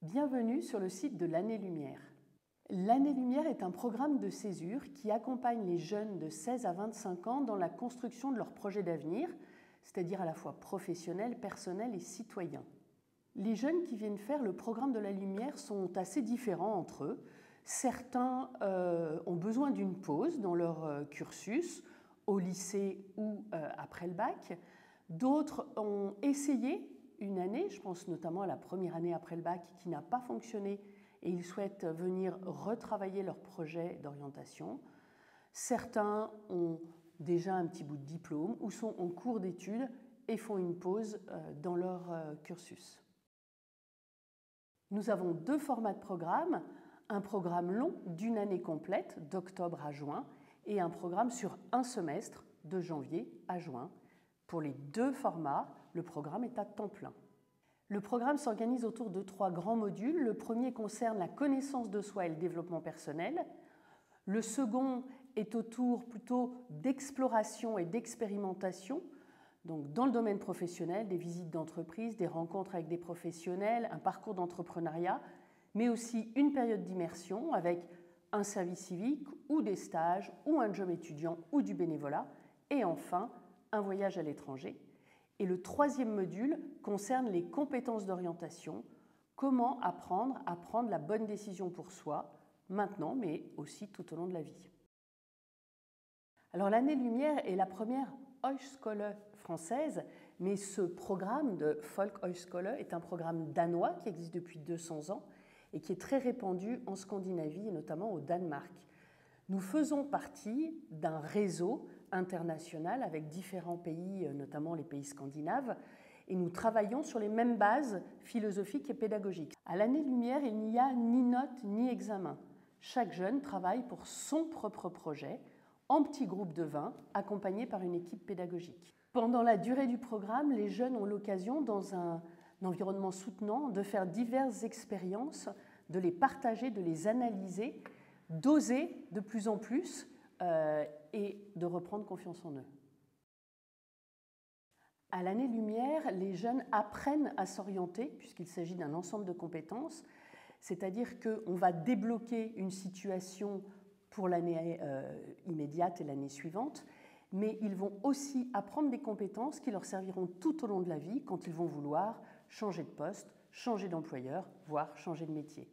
Bienvenue sur le site de l'Année-Lumière. L'Année-Lumière est un programme de césure qui accompagne les jeunes de 16 à 25 ans dans la construction de leurs projets d'avenir, c'est-à-dire à la fois professionnels, personnels et citoyens. Les jeunes qui viennent faire le programme de la Lumière sont assez différents entre eux. Certains ont besoin d'une pause dans leur cursus, au lycée ou après le bac. D'autres ont essayé une année, je pense notamment à la première année après le bac qui n'a pas fonctionné et ils souhaitent venir retravailler leur projet d'orientation. Certains ont déjà un petit bout de diplôme ou sont en cours d'études et font une pause dans leur cursus. Nous avons deux formats de programme, un programme long d'une année complète, d'octobre à juin, et un programme sur un semestre, de janvier à juin. Pour les deux formats, le programme est à temps plein. Le programme s'organise autour de 3 grands modules. Le premier concerne la connaissance de soi et le développement personnel. Le second est autour plutôt d'exploration et d'expérimentation, donc dans le domaine professionnel, des visites d'entreprise, des rencontres avec des professionnels, un parcours d'entrepreneuriat, mais aussi une période d'immersion avec un service civique ou des stages ou un job étudiant ou du bénévolat, et enfin un voyage à l'étranger. Et le troisième module concerne les compétences d'orientation, comment apprendre à prendre la bonne décision pour soi, maintenant, mais aussi tout au long de la vie. Alors l'Année-Lumière est la première Højskole française, mais ce programme de Folkehøjskole est un programme danois qui existe depuis 200 ans et qui est très répandu en Scandinavie et notamment au Danemark. Nous faisons partie d'un réseau international avec différents pays, notamment les pays scandinaves, et nous travaillons sur les mêmes bases philosophiques et pédagogiques. À l'Année-Lumière, il n'y a ni notes ni examen. Chaque jeune travaille pour son propre projet, en petits groupes de 20, accompagnés par une équipe pédagogique. Pendant la durée du programme, les jeunes ont l'occasion, dans un environnement soutenant, de faire diverses expériences, de les partager, de les analyser, d'oser de plus en plus et de reprendre confiance en eux. À l'Année-Lumière, les jeunes apprennent à s'orienter puisqu'il s'agit d'un ensemble de compétences, c'est-à-dire qu'on va débloquer une situation pour l'année immédiate et l'année suivante, mais ils vont aussi apprendre des compétences qui leur serviront tout au long de la vie quand ils vont vouloir changer de poste, changer d'employeur, voire changer de métier.